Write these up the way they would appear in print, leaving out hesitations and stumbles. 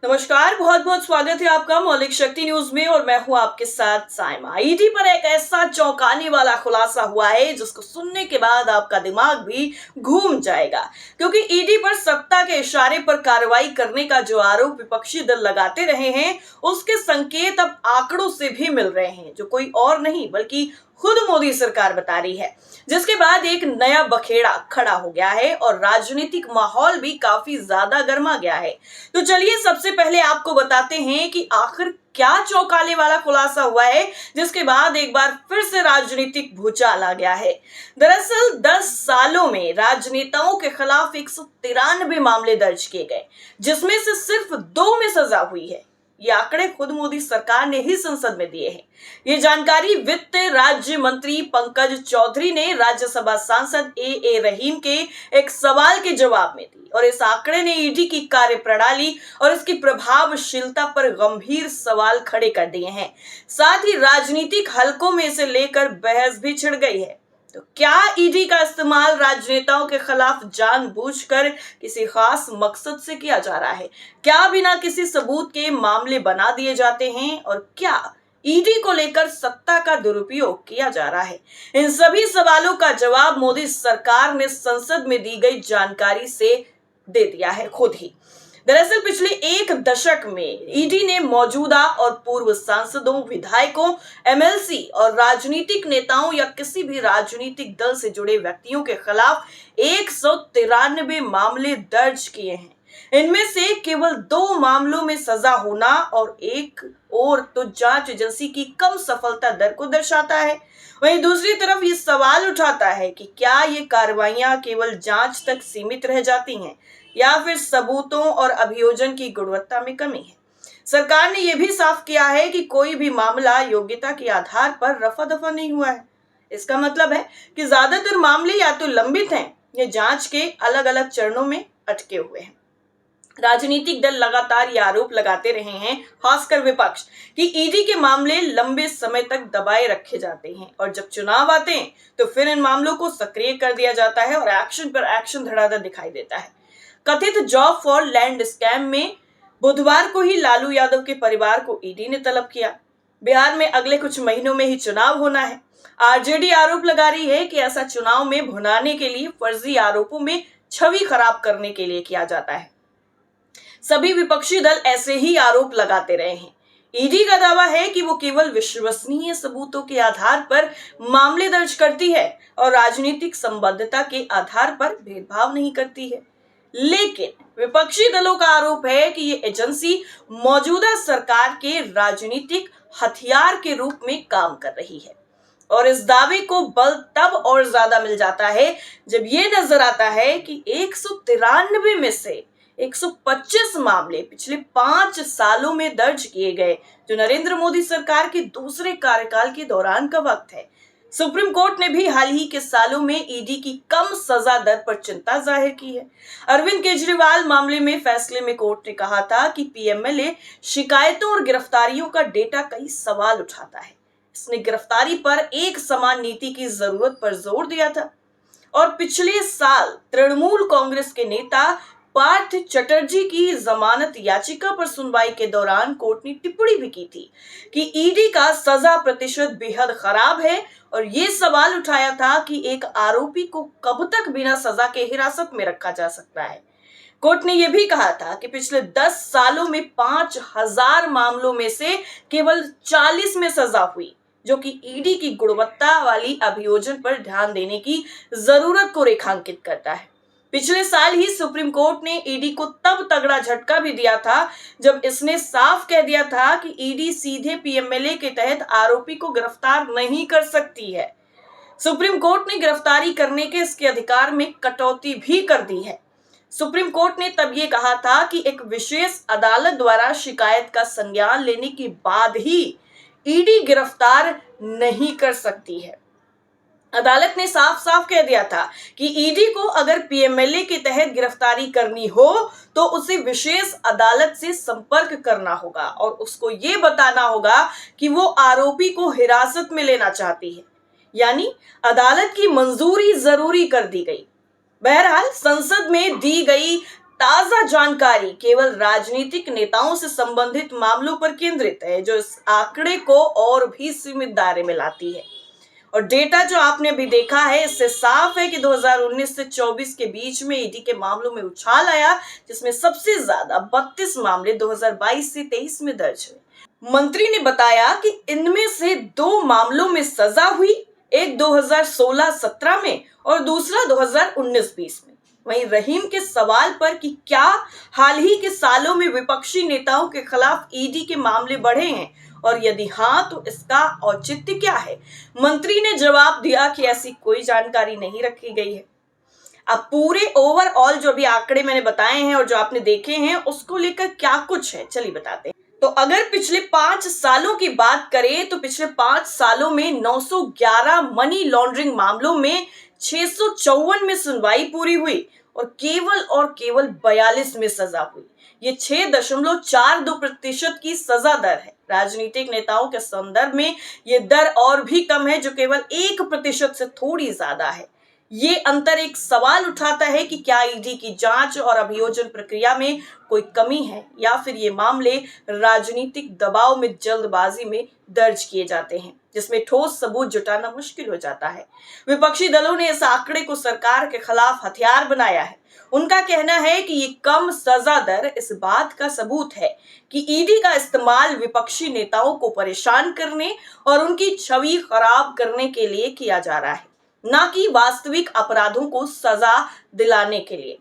नमस्कार, बहुत बहुत स्वागत है आपका मौलिक शक्ति न्यूज में और मैं हूं आपके साथ साइमा। ईडी पर एक ऐसा चौंकाने वाला खुलासा हुआ है जिसको सुनने के बाद आपका दिमाग भी घूम जाएगा, क्योंकि ईडी पर सत्ता के इशारे पर कार्रवाई करने का जो आरोप विपक्षी दल लगाते रहे हैं, उसके संकेत अब आंकड़ों से भी मिल रहे हैं, जो कोई और नहीं बल्कि खुद मोदी सरकार बता रही है, जिसके बाद एक नया बखेड़ा खड़ा हो गया है और राजनीतिक माहौल भी काफी ज्यादा गर्मा गया है। तो चलिए सबसे पहले आपको बताते हैं कि आखिर क्या चौंकाने वाला खुलासा हुआ है, जिसके बाद एक बार फिर से राजनीतिक भूचाल आ गया है। दरअसल 10 सालों में राजनेताओं के खिलाफ 193 मामले दर्ज किए गए, जिसमें से सिर्फ 2 में सजा हुई है। ये आंकड़े खुद मोदी सरकार ने ही संसद में दिए हैं। ये जानकारी वित्त राज्य मंत्री पंकज चौधरी ने राज्यसभा सांसद ए रहीम के एक सवाल के जवाब में दी और इस आंकड़े ने ईडी की कार्यप्रणाली और इसकी प्रभावशीलता पर गंभीर सवाल खड़े कर दिए हैं। साथ ही राजनीतिक हलकों में इसे लेकर बहस भी छिड़ गई है। तो क्या ईडी का इस्तेमाल राजनेताओं के खिलाफ जानबूझकर किसी खास मकसद से किया जा रहा है? क्या बिना किसी सबूत के मामले बना दिए जाते हैं? और क्या ईडी को लेकर सत्ता का दुरुपयोग किया जा रहा है? इन सभी सवालों का जवाब मोदी सरकार ने संसद में दी गई जानकारी से दे दिया है खुद ही। दरअसल पिछले 1 दशक में ईडी ने मौजूदा और पूर्व सांसदों, विधायकों, एमएलसी और राजनीतिक नेताओं या किसी भी राजनीतिक दल से जुड़े व्यक्तियों के खिलाफ 193 मामले दर्ज किए हैं। इनमें से केवल 2 मामलों में सजा होना और एक और तो जांच एजेंसी की कम सफलता दर को दर्शाता है। वहीं दूसरी तरफ ये सवाल उठाता है कि क्या ये कार्रवाइयां केवल जांच तक सीमित रह जाती हैं या फिर सबूतों और अभियोजन की गुणवत्ता में कमी है। सरकार ने यह भी साफ किया है कि कोई भी मामला योग्यता के आधार पर रफा दफा नहीं हुआ है। इसका मतलब है कि ज्यादातर मामले या तो लंबित हैं या जांच के अलग अलग चरणों में अटके हुए हैं। राजनीतिक दल लगातार ये आरोप लगाते रहे हैं, खासकर विपक्ष, कि ईडी के मामले लंबे समय तक दबाए रखे जाते हैं और जब चुनाव आते हैं तो फिर इन मामलों को सक्रिय कर दिया जाता है और एक्शन पर एक्शन धड़ाधड़ दिखाई देता है। कथित जॉब फॉर लैंड स्कैम में बुधवार को ही लालू यादव के परिवार को ईडी ने तलब किया। बिहार में अगले कुछ महीनों में ही चुनाव होना है। आरजेडी आरोप लगा रही है कि ऐसा चुनाव में भुनाने के लिए, फर्जी आरोपों में छवि खराब करने के लिए किया जाता है। सभी विपक्षी दल ऐसे ही आरोप लगाते रहे हैं। ईडी का दावा है कि वो केवल विश्वसनीय सबूतों के आधार पर मामले दर्ज करती है और राजनीतिक संबद्धता के आधार पर भेदभाव नहीं करती है। लेकिन विपक्षी दलों का आरोप है कि ये एजेंसी मौजूदा सरकार के राजनीतिक हथियार के रूप में काम कर रही है और इस दावे को बल तब और ज्यादा मिल जाता है जब ये नजर आता है कि 193 में से 125 मामले पिछले 5 सालों में दर्ज किए गए, जो नरेंद्र मोदी सरकार के दूसरे कार्यकाल के दौरान का वक्त है। सुप्रीम कोर्ट ने भी हाल ही के सालों में ईडी की कम सजा दर पर चिंता जाहिर की है। अरविंद केजरीवाल मामले में फैसले में कोर्ट ने कहा था कि पीएमएलए शिकायतों और गिरफ्तारियों का डेटा कई सवाल उठाता है। इसने गिरफ्तारी पर एक समान नीति की जरूरत पर जोर दिया था और पिछले साल तृणमूल कांग्रेस के नेता पार्थ चटर्जी की जमानत याचिका पर सुनवाई के दौरान कोर्ट ने टिप्पणी भी की थी कि ईडी का सजा प्रतिशत बेहद खराब है और ये सवाल उठाया था कि एक आरोपी को कब तक बिना सजा के हिरासत में रखा जा सकता है। कोर्ट ने यह भी कहा था कि पिछले 10 सालों में 5000 मामलों में से केवल 40 में सजा हुई, जो कि ईडी की गुणवत्ता वाली अभियोजन पर ध्यान देने की जरूरत को रेखांकित करता है। पिछले साल ही सुप्रीम कोर्ट ने ईडी को तब तगड़ा झटका भी दिया था जब इसने साफ कह दिया था कि ईडी सीधे पीएमएलए के तहत आरोपी को गिरफ्तार नहीं कर सकती है। सुप्रीम कोर्ट ने गिरफ्तारी करने के इसके अधिकार में कटौती भी कर दी है। सुप्रीम कोर्ट ने तब ये कहा था कि एक विशेष अदालत द्वारा शिकायत का संज्ञान लेने के बाद ही ईडी गिरफ्तार नहीं कर सकती है। अदालत ने साफ साफ कह दिया था कि ईडी को अगर पीएमएलए के तहत गिरफ्तारी करनी हो तो उसे विशेष अदालत से संपर्क करना होगा और उसको ये बताना होगा कि वो आरोपी को हिरासत में लेना चाहती है, यानी अदालत की मंजूरी जरूरी कर दी गई। बहरहाल संसद में दी गई ताजा जानकारी केवल राजनीतिक नेताओं से संबंधित मामलों पर केंद्रित है, जो इस आंकड़े को और भी सीमित दायरे में लाती है। और डेटा जो आपने अभी देखा है, इससे साफ है कि 2019 से 24 के बीच में ईडी के मामलों में उछाल आया, जिसमें सबसे ज्यादा 32 मामले 2022 से 23 में दर्ज हुए। मंत्री ने बताया कि इनमें से 2 मामलों में सजा हुई, एक 2016-17 में और दूसरा 2019-20 में। वहीं रहीम के सवाल पर कि क्या हाल ही के सालों में विपक्षी नेताओं के खिलाफ ईडी के मामले बढ़े हैं और यदि हाँ तो इसका औचित्य क्या है, मंत्री ने जवाब दिया कि ऐसी कोई जानकारी नहीं रखी गई है। अब पूरे ओवरऑल जो भी आंकड़े मैंने बताए हैं और जो आपने देखे हैं, उसको लेकर क्या कुछ है, चलिए बताते हैं। तो अगर पिछले 5 सालों की बात करें तो पिछले 5 सालों में 911 मनी लॉन्ड्रिंग मामलों में 654 में सुनवाई पूरी हुई और केवल 42 में सजा हुई। ये 6.42% की सजा दर है। राजनीतिक नेताओं के संदर्भ में ये दर और भी कम है, जो केवल 1% से थोड़ी ज्यादा है। ये अंतर एक सवाल उठाता है कि क्या ईडी की जांच और अभियोजन प्रक्रिया में कोई कमी है या फिर ये मामले राजनीतिक दबाव में जल्दबाजी में दर्ज किए जाते हैं, जिसमें ठोस सबूत जुटाना मुश्किल हो जाता है। विपक्षी दलों ने इस आंकड़े को सरकार के खिलाफ हथियार बनाया है। उनका कहना है कि ये कम सजा दर इस बात का सबूत है कि ईडी का इस्तेमाल विपक्षी नेताओं को परेशान करने और उनकी छवि खराब करने के लिए किया जा रहा है, ना कि वास्तविक अपराधों को सजा दिलाने के लिए।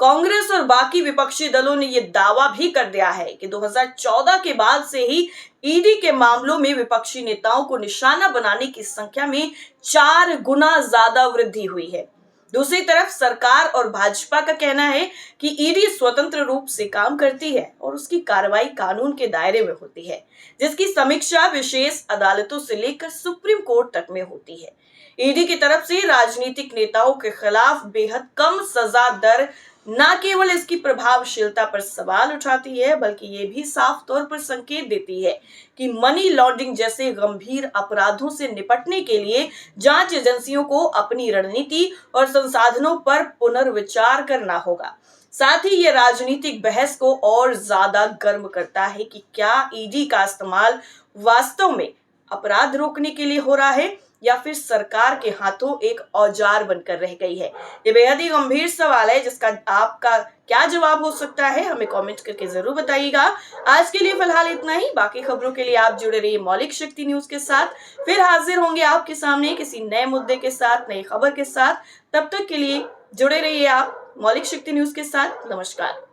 कांग्रेस और बाकी विपक्षी दलों ने यह दावा भी कर दिया है कि 2014 के बाद से ही ईडी के मामलों में विपक्षी नेताओं को निशाना बनाने की संख्या में 4 गुना ज्यादा वृद्धि हुई है। दूसरी तरफ सरकार और भाजपा का कहना है कि ईडी स्वतंत्र रूप से काम करती है और उसकी कार्रवाई कानून के दायरे में होती है, जिसकी समीक्षा विशेष अदालतों से लेकर सुप्रीम कोर्ट तक में होती है। ईडी की तरफ से राजनीतिक नेताओं के खिलाफ बेहद कम सजा दर न केवल इसकी प्रभावशीलता पर सवाल उठाती है, बल्कि ये भी साफ तौर पर संकेत देती है कि मनी लॉन्ड्रिंग जैसे गंभीर अपराधों से निपटने के लिए जांच एजेंसियों को अपनी रणनीति और संसाधनों पर पुनर्विचार करना होगा। साथ ही ये राजनीतिक बहस को और ज्यादा गर्म करता है कि क्या ईडी का इस्तेमाल वास्तव में अपराध रोकने के लिए हो रहा है या फिर सरकार के हाथों एक औजार बनकर रह गई है। ये बेहद ही गंभीर सवाल है, जिसका आपका क्या जवाब हो सकता है, हमें कमेंट करके जरूर बताइएगा। आज के लिए फिलहाल इतना ही। बाकी खबरों के लिए आप जुड़े रहिए मौलिक शक्ति न्यूज के साथ। फिर हाजिर होंगे आपके सामने किसी नए मुद्दे के साथ, नई खबर के साथ। तब तक के लिए जुड़े रहिए आप मौलिक शक्ति न्यूज के साथ। नमस्कार।